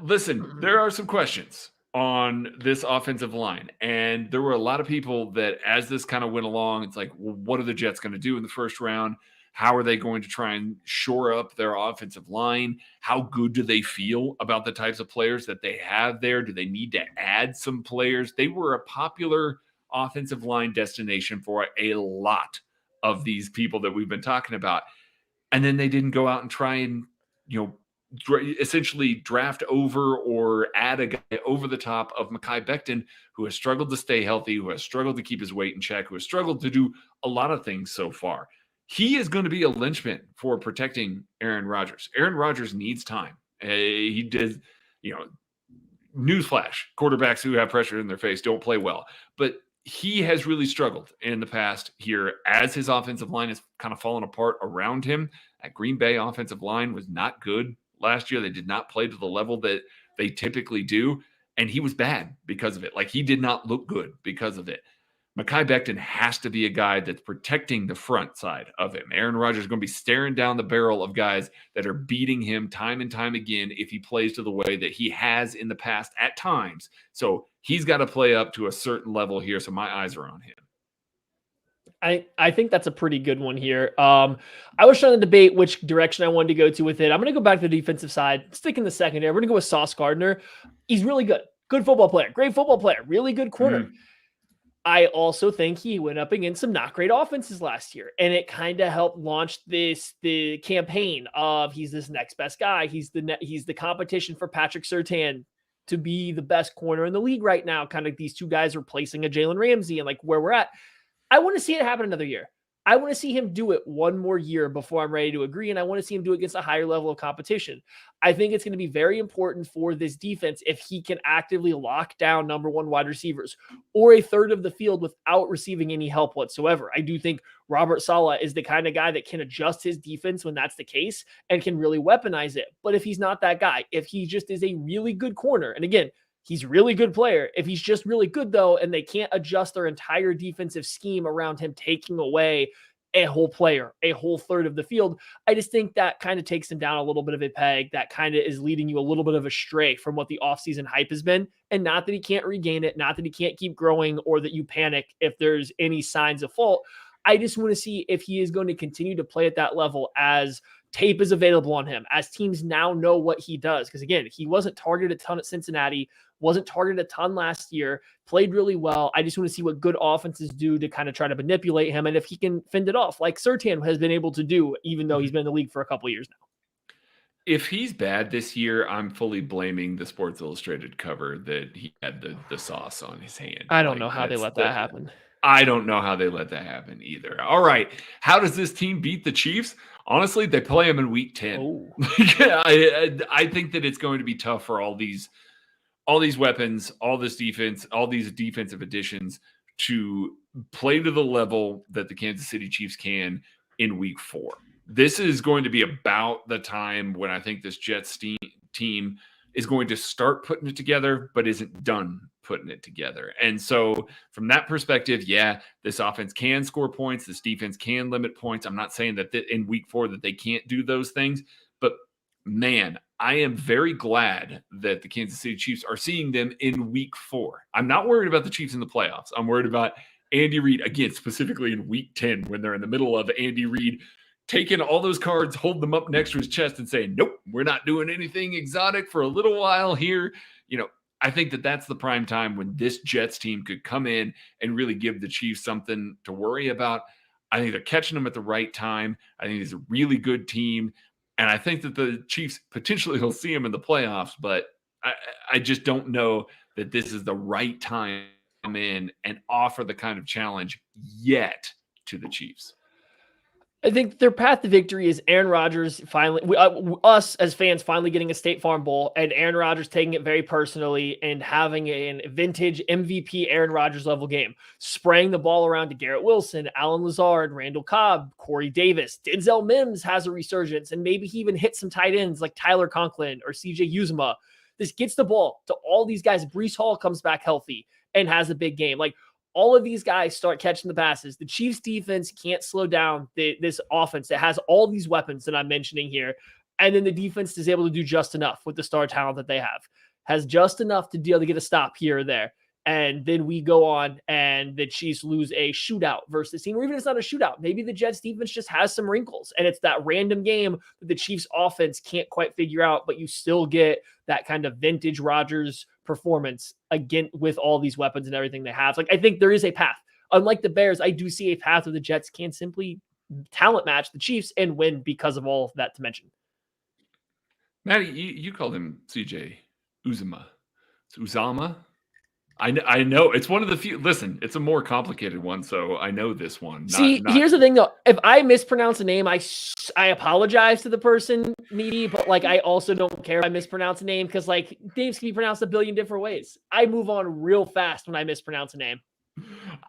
listen, there are some questions on this offensive line. And there were a lot of people that as this kind of went along, it's like, well, what are the Jets going to do in the first round? How are they going to try and shore up their offensive line? How good do they feel about the types of players that they have there? Do they need to add some players? They were a popular offensive line destination for a lot of these people that we've been talking about. And then they didn't go out and try and essentially draft over or add a guy over the top of Mekhi Becton, who has struggled to stay healthy, who has struggled to keep his weight in check, who has struggled to do a lot of things so far. He is going to be a linchpin for protecting Aaron Rodgers. Aaron Rodgers needs time. He did, newsflash, quarterbacks who have pressure in their face don't play well. But he has really struggled in the past here as his offensive line has kind of fallen apart around him. That Green Bay offensive line was not good last year. They did not play to the level that they typically do, and he was bad because of it. Like, he did not look good because of it. Mekhi Becton has to be a guy that's protecting the front side of him. Aaron Rodgers is going to be staring down the barrel of guys that are beating him time and time again if he plays to the way that he has in the past at times. So he's got to play up to a certain level here, so my eyes are on him. I think that's a pretty good one here. I was trying to debate which direction I wanted to go to with it. I'm going to go back to the defensive side, stick in the secondary. We're going to go with Sauce Gardner. He's really good. Good football player. Great football player. Really good corner. Mm-hmm. I also think he went up against some not great offenses last year, and it kind of helped launch the campaign of he's this next best guy. He's the competition for Patrick Surtain to be the best corner in the league right now. Kind of these two guys replacing a Jalen Ramsey and like where we're at. I want to see it happen another year. I want to see him do it one more year before I'm ready to agree, and I want to see him do it against a higher level of competition. I think it's going to be very important for this defense if he can actively lock down number one wide receivers or a third of the field without receiving any help whatsoever. I do think Robert Saleh is the kind of guy that can adjust his defense when that's the case and can really weaponize it. But if he's not that guy, if he just is a really good corner, and again, he's a really good player. If he's just really good, though, and they can't adjust their entire defensive scheme around him taking away a whole player, a whole third of the field, I just think that kind of takes him down a little bit of a peg. That kind of is leading you a little bit of astray from what the offseason hype has been. And not that he can't regain it, not that he can't keep growing or that you panic if there's any signs of fault. I just want to see if he is going to continue to play at that level as tape is available on him, as teams now know what he does. Because again, he wasn't targeted a ton at Cincinnati, wasn't targeted a ton last year, played really well. I just want to see what good offenses do to kind of try to manipulate him and if he can fend it off like Surtain has been able to do, even though he's been in the league for a couple of years now. If he's bad this year, I'm fully blaming the Sports Illustrated cover that he had the sauce on his hand. I don't know how they let that happen. I don't know how they let that happen either. All right. How does this team beat the Chiefs? Honestly, they play them in week 10. Oh. I think that it's going to be tough for all these weapons, all this defense, all these defensive additions to play to the level that the Kansas City Chiefs can in week 4. This is going to be about the time when I think this Jets team is going to start putting it together, but isn't done putting it together. And so from that perspective, yeah, this offense can score points. This defense can limit points. I'm not saying that in week 4 that they can't do those things, but man, I am very glad that the Kansas City Chiefs are seeing them in week 4. I'm not worried about the Chiefs in the playoffs. I'm worried about Andy Reid, again, specifically in week 10, when they're in the middle of Andy Reid taking all those cards, hold them up next to his chest and saying, nope, we're not doing anything exotic for a little while here. I think that that's the prime time when this Jets team could come in and really give the Chiefs something to worry about. I think they're catching them at the right time. I think it's a really good team. And I think that the Chiefs potentially will see them in the playoffs, but I just don't know that this is the right time to come in and offer the kind of challenge yet to the Chiefs. I think their path to victory is Aaron Rodgers finally, us as fans finally getting a State Farm Bowl, and Aaron Rodgers taking it very personally and having a vintage MVP Aaron Rodgers level game, spraying the ball around to Garrett Wilson, Alan Lazard, Randall Cobb, Corey Davis. Denzel Mims has a resurgence, and maybe he even hits some tight ends like Tyler Conklin or CJ Uzomah. This gets the ball to all these guys. Breece Hall comes back healthy and has a big game. Like, all of these guys start catching the passes. The Chiefs defense can't slow down this offense that has all these weapons that I'm mentioning here. And then the defense is able to do just enough with the star talent that they have. Has just enough to be able to get a stop here or there. And then we go on and the Chiefs lose a shootout versus the team. Or even if it's not a shootout, maybe the Jets defense just has some wrinkles. And it's that random game that the Chiefs offense can't quite figure out, but you still get that kind of vintage Rodgers performance again with all these weapons and everything they have. Like, I think there is a path. Unlike the Bears, I do see a path where the Jets can simply talent match the Chiefs and win because of all of that to mention. Matty, you called him CJ Uzomah. It's Uzama. I know it's one of the few. Listen, it's a more complicated one, so I know this one. Here's the thing, though. If I mispronounce a name, I apologize to the person, Meaty, but like I also don't care if I mispronounce a name because like names can be pronounced a billion different ways. I move on real fast when I mispronounce a name.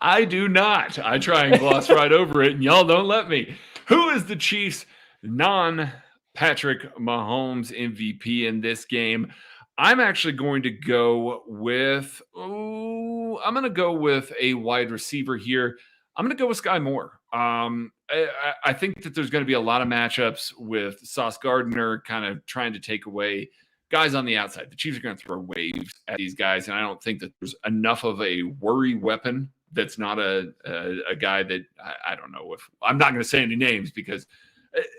I do not. I try and gloss right over it, and y'all don't let me. Who is the Chiefs' non-Patrick Mahomes MVP in this game? I'm actually going to go with, I'm going to go with a wide receiver here. I'm going to go with Sky Moore. I think that there's going to be a lot of matchups with Sauce Gardner kind of trying to take away guys on the outside. The Chiefs are going to throw waves at these guys, and I don't think that there's enough of a worry weapon that's not a guy that I don't know if – I'm not going to say any names because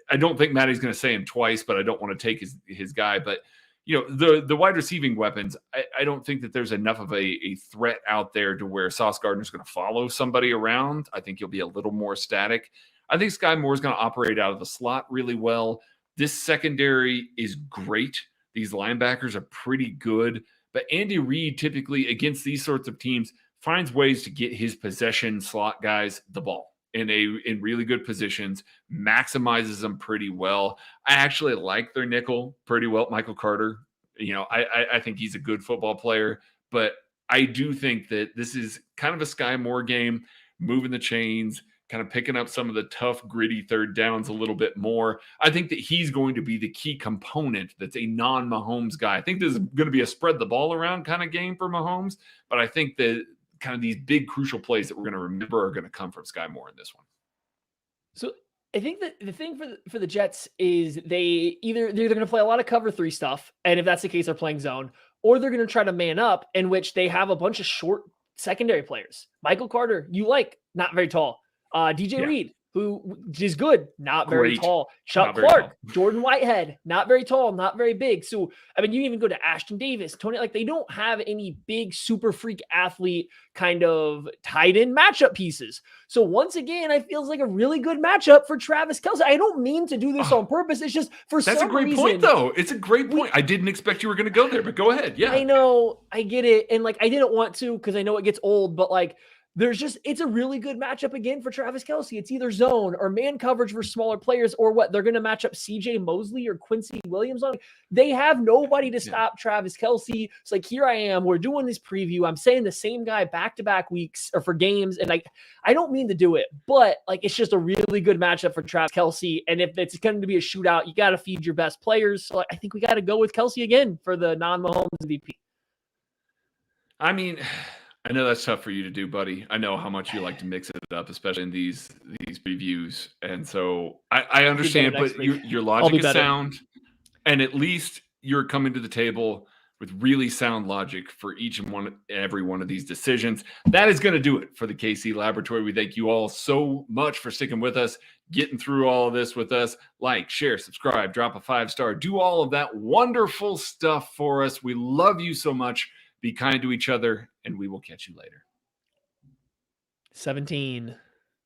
I don't think Matty's going to say him twice, but I don't want to take his guy. But – the wide receiving weapons, I don't think that there's enough of a threat out there to where Sauce Gardner's going to follow somebody around. I think he'll be a little more static. I think Sky Moore is going to operate out of the slot really well. This secondary is great. These linebackers are pretty good. But Andy Reid typically against these sorts of teams finds ways to get his possession slot guys the ball in really good positions, maximizes them pretty well. I actually like their nickel pretty well. Michael Carter, I think he's a good football player, but I do think that this is kind of a Sky Moore game, moving the chains, kind of picking up some of the tough, gritty third downs a little bit more. I think that he's going to be the key component that's a non-Mahomes guy. I think this is going to be a spread the ball around kind of game for Mahomes, but I think that kind of these big crucial plays that we're going to remember are going to come from Sky Moore in this one. So I think that the thing for the Jets is they're either going to play a lot of cover 3 stuff, and if that's the case, they're playing zone, or they're going to try to man up, in which they have a bunch of short secondary players. Michael Carter, not very tall. DJ Reed, who is good, not very Great. tall. Chuck Not very Clark, tall. Jordan Whitehead, not very tall, not very big. So, I mean, you even go to Ashton Davis, Tony, like they don't have any big super freak athlete kind of tight end matchup pieces. So once again, I feels like a really good matchup for Travis Kelce. I don't mean to do this on purpose. It's just for some reason. That's a great point, though. It's a great point. I didn't expect you were going to go there, but go ahead. Yeah. I know, I get it. And like, I didn't want to, because I know it gets old, but like, it's a really good matchup again for Travis Kelce. It's either zone or man coverage for smaller players, or what they're going to match up CJ Mosley or Quincy Williams on. They have nobody to stop Travis Kelce. It's like, here I am. We're doing this preview. I'm saying the same guy back-to-back weeks or for games. And like, I don't mean to do it, but like, it's just a really good matchup for Travis Kelce. And if it's going to be a shootout, you got to feed your best players. So I think we got to go with Kelce again for the non-Mahomes MVP. I mean, I know that's tough for you to do, buddy. I know how much you like to mix it up, especially in these previews. And so I understand, but your logic is sound. And at least you're coming to the table with really sound logic for every one of these decisions. That is going to do it for the KC Laboratory. We thank you all so much for sticking with us, getting through all of this with us. Like, share, subscribe, drop a 5-star, do all of that wonderful stuff for us. We love you so much. Be kind to each other, and we will catch you later. 17.